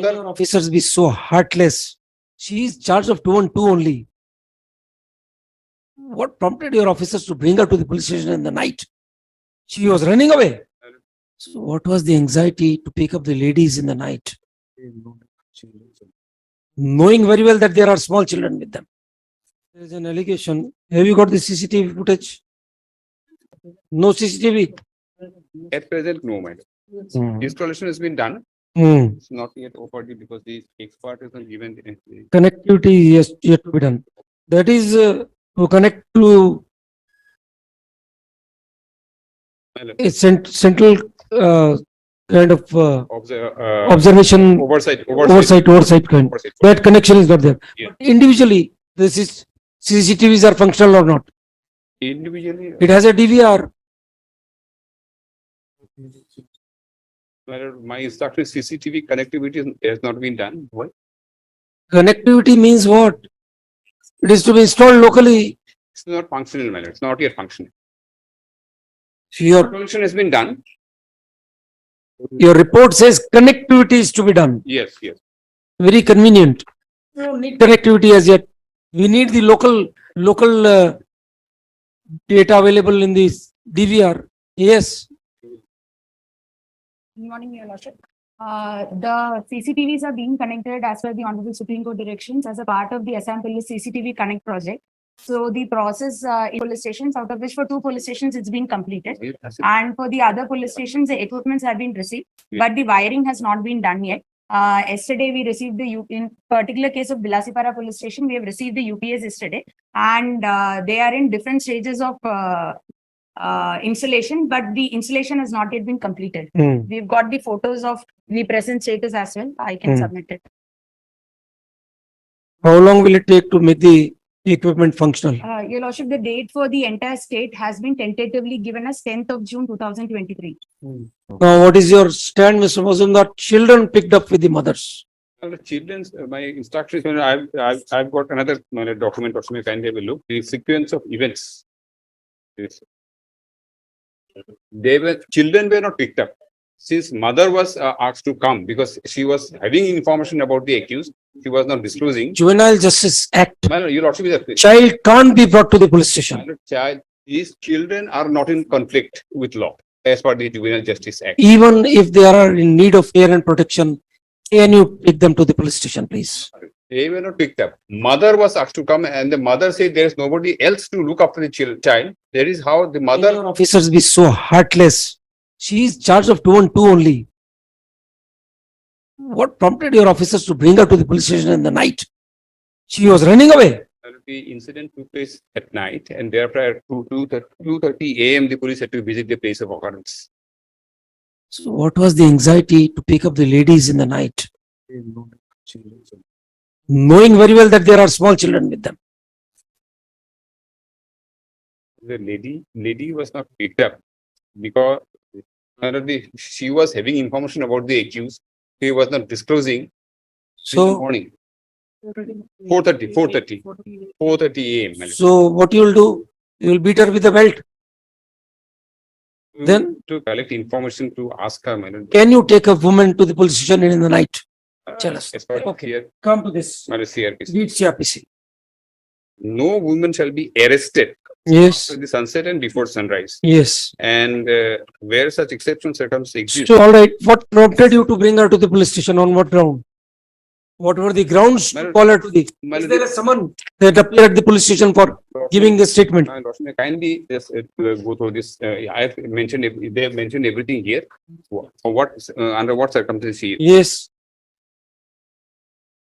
Other officers be so heartless. She is charged of 212 only. What prompted your officers to bring her to the police station in the night? She was running away. So what was the anxiety to pick up the ladies in the night? Knowing very well that there are small children with them. There is an allegation. Have you got the CCTV footage? No CCTV. At present, no, madam. Installation has been done. Hmm. It's not yet offered because the expert is not given. Connectivity is yet to be done. That is to connect to a central kind of observation, oversight kind. That connection is not there. Yeah. Individually, this is CCTVs are functional or not. Individually, It has a DVR. my instruction is CCTV connectivity has not been done. Why? Connectivity means what? It is to be installed locally. It's not functional, madam. It's not yet functional. Your Installation has been done. report says connectivity is to be done. Yes, yes. Very convenient. We don't need connectivity as yet. We need the local data available in this DVR. Yes. Good morning, Your Lordship. The CCTVs are being connected as per the Honorable Supreme Court directions as a part of the Assam Police CCTV Connect project. So the process in police stations, out of which for 2 police stations it's been completed. And for the other police stations, the equipments have been received, but the wiring has not been done yet. Yesterday we received in particular case of Bilasipara police station, we have received the UPS yesterday, and they are in different stages of installation, but the installation has not yet been completed. We've got the photos of the present status as well. I can submit it. How long will it take to make the equipment functional? Your Lordship, the date for the entire state has been tentatively given as 10th of June 2023. Now, what is your stand, Mr. Mazumdar? Children picked up with the mothers. The children's, my instructions, I've got another document or something, kindly have a look. The sequence of events. Yes. Children were not picked up. Since mother was asked to come because she was having information about the accused, she was not disclosing. Juvenile Justice Act. Your Lordship is a Child can't be brought to the police station. These children are not in conflict with law as per the Juvenile Justice Act. Even if they are in need of care and protection, can you take them to the police station, please? They were not picked up. Mother was asked to come, and the mother said there is nobody else to look after the child. That is how the mother. Your officers be so heartless. She is charged of 212 only. What prompted your officers to bring her to the police station in the night? She was running away. The incident took place at night, and thereafter at 2:30 a.m. the police had to visit the place of occurrence. So what was the anxiety to pick up the ladies in the night? Knowing very well that there are small children with them. The lady was not picked up because she was having information about the accused. He was not disclosing. In the So, morning. 4:30 a.m. so what you will do? You will beat her with a belt. Then? To collect information to ask her. Can you take a woman to the police station in the night? Tell us. Okay. Come to this. CRPC. Read CRPC. No woman shall be arrested Yes. after the sunset and before sunrise. Yes. And where such exceptional circumstances exist. So, all right. What prompted you to bring her to the police station? On what ground? What were the grounds to call her to the? Is there a someone that appeared at the police station for giving the statement? Kindly just go through this. I have mentioned. They have mentioned everything here. For what under what circumstances she is. Yes.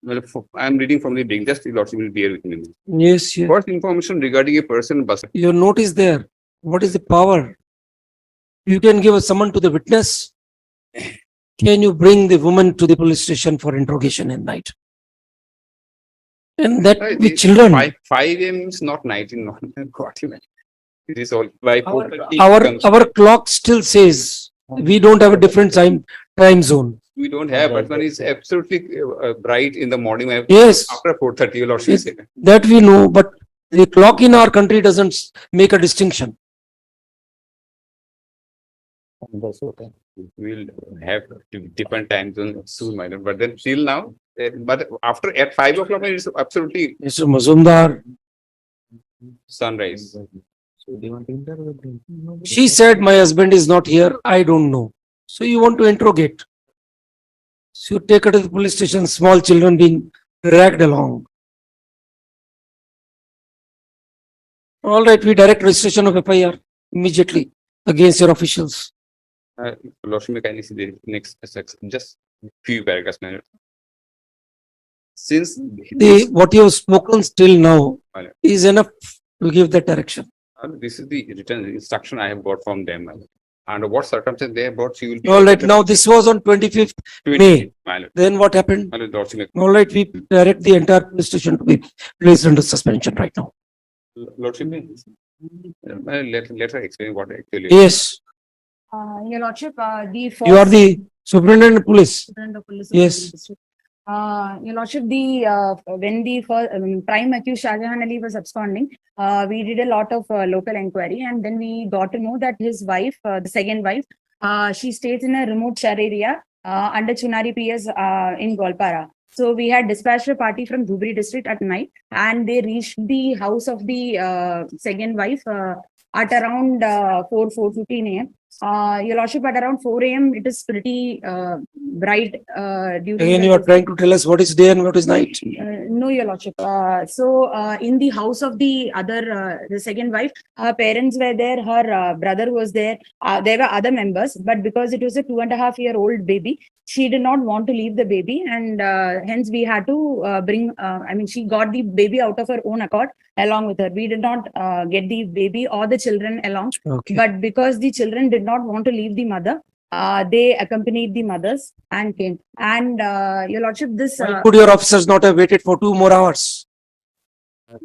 Well, I am reading from the beginning. Just the Lordship will bear with me. Yes. Yes. First information regarding a person bus. Your note is there. What is the power? You can give a summon to the witness. Can you bring the woman to the police station for interrogation at night? And that with children. 5 a.m. is not night in Guwahati. It is all by 4:30. Our clock still says we don't have a different time zone. We don't have, but one is absolutely bright in the morning. Yes. After 4:30, your Lordship said. That we know, but the clock in our country doesn't make a distinction. That's okay. We'll have different time zones soon, my lord. But then till now, but after at 5 o'clock, it's absolutely Mr. Mazumdar, sunrise. So do you want to interview with him? she said my husband is not here, I don't know. So you want to interrogate. So you take her to the police station, small children being dragged along. All right, we direct registration of FIR immediately against your officials. Lordship, may kindly see the next section, just few paragraphs, my lord. Since What you have spoken till now my lord, is enough to give that direction. this is the written instruction I have got from them, my lord. Under what circumstance they have brought, she will be. All right, now this was on 25th 20, May. my lord. Then what happened? My lord, Lordship, All right, we direct the entire police station to be placed under suspension right now. Lordship, let her explain what actually. Yes, Your Lordship, the you are first. the superintendent of police. Superintendent of Police of Yes. Guwahati District. Your Lordship, when the first, prime accused Shah Jahan Ali was absconding, we did a lot of local inquiry, and then we got to know that his wife, the second wife, she stays in a remote share area under Chunari PS in Golpara. So we had dispatched a party from Dhubri district at night, and they reached the house of the second wife at around 4:15 a.m. Your Lordship, at around 4 a.m. it is pretty bright. During Again, the you are day. trying to tell us what is day and what is night. No, Your Lordship. In the house of the other, the second wife, her parents were there, her brother was there. There were other members, but because it was a 2.5-year-old baby, she did not want to leave the baby, and hence we had to bring. She got the baby out of her own accord along with her. We did not get the baby or the children along, Okay. but because the children did not want to leave the mother, they accompanied the mothers and came. And Your Lordship, this. Why could your officers not have waited for 2 more hours?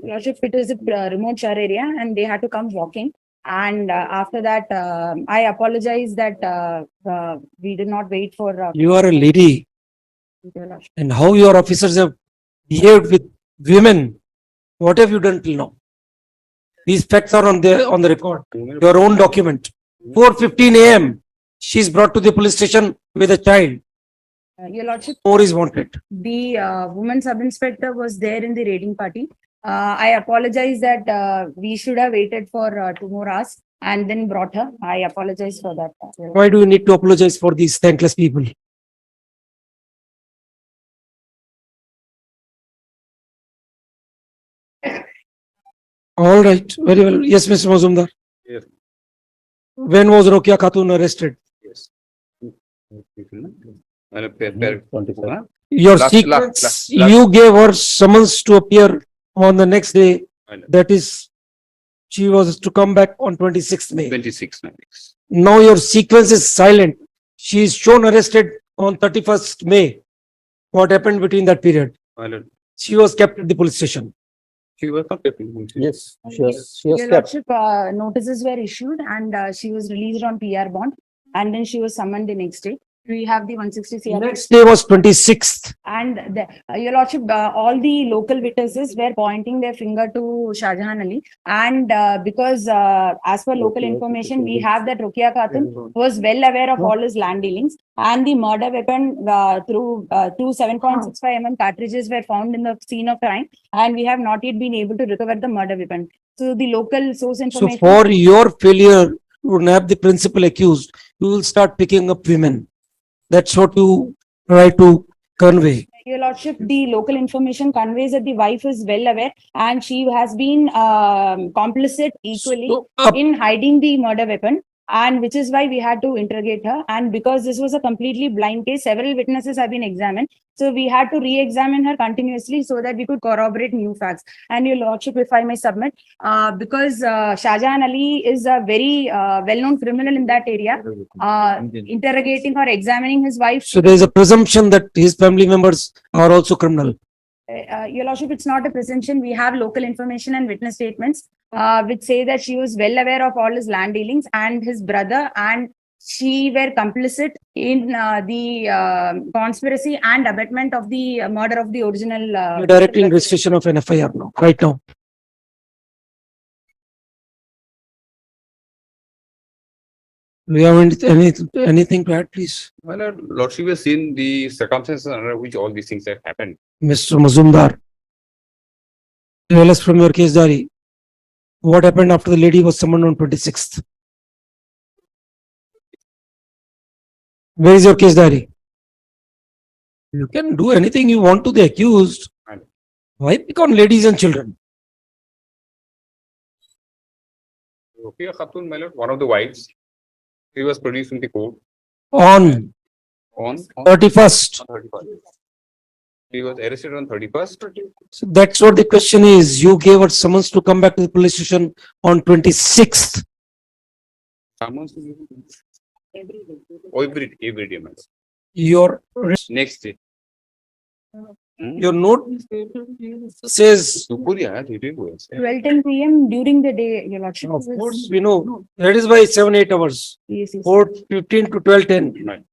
Lordship, it is a remote shore area and they had to come walking. And after that, I apologize that we did not wait for. You are a lady, Your Lordship. and how your officers have behaved with women. What have you done till now? These facts are on the record. Your own document. 4:15 a.m. She is brought to the police station with a child. Your Lordship, More is wanted. the woman sub-inspector was there in the raiding party. I apologize that we should have waited for 2 more hours and then brought her. I apologize for that. Why do you need to apologize for these thankless people? All right, very well. Yes, Mr. Mazumdar. Yes. When was Rokia Khatun arrested? Yes. My lord, 25. huh? Your Last- sequence, last- you gave her summons to appear on the next day. My lord, That is, she was to come back on 26th May. 26, my lord. Now your sequence is silent. She is shown arrested on 31st May. What happened between that period? My lord, She was kept at the police station. she was not keeping. Yes, she was Your kept. Lordship, notices were issued and she was released on PR bond, and then she was summoned the next day. We have the 160 CR. Next day was 26th. And Your Lordship, all the local witnesses were pointing their finger to Shah Jahan Ali. And because as per local information, we have that Rokia Khatun was well aware of all his land dealings. And the murder weapon through 7.65 mm cartridges were found in the scene of crime. And we have not yet been able to recover the murder weapon. So the local source So information. for your failure to nab the principal accused, you will start picking up women. That's what you try to convey. Your Lordship, the local information conveys that the wife is well aware and she has been complicit equally So, in hiding the murder weapon, and which is why we had to interrogate her. And because this was a completely blind case, several witnesses have been examined. So we had to re-examine her continuously so that we could corroborate new facts. And Your Lordship, if I may submit, because Shah Jahan Ali is a very well-known criminal in that area, interrogating or examining his wife. So there is a presumption that his family members are also criminal. Your Lordship, it's not a presumption. We have local information and witness statements which say that she was well aware of all his land dealings and his brother and she were complicit in the conspiracy and abetment of the murder of the original. You're directing registration of an FIR now, right now. We haven't anything to add, please. My lordship has seen the circumstances under which all these things have happened. Mr. Mazumdar, tell us from your case diary, what happened after the lady was summoned on 26th? Where is your case diary? You can do anything you want to the accused. Why pick on ladies and children? Ruqayya Khatun, my lord, one of the wives, she was produced in the court On on 31st. 31st. She was arrested on 31st. So that's what the question is. You gave her summons to come back to the police station on 26th. Summons every day, my lord. Your, Next day. your note says, Supuria, he did well. 12:10 PM during the day, your lordship. of course, we know, that is why 7-8 hours, Yes, yes. 4:15 to 12:10. Right.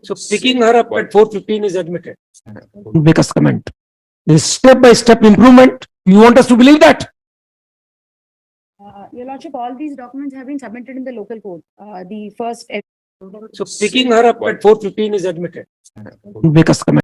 So picking her up at 4:15 is admitted. Make us comment. This step-by-step improvement, you want us to believe that? Your lordship, all these documents have been submitted in the local court. The first. So picking her up at 4:15 is admitted. Make us comment.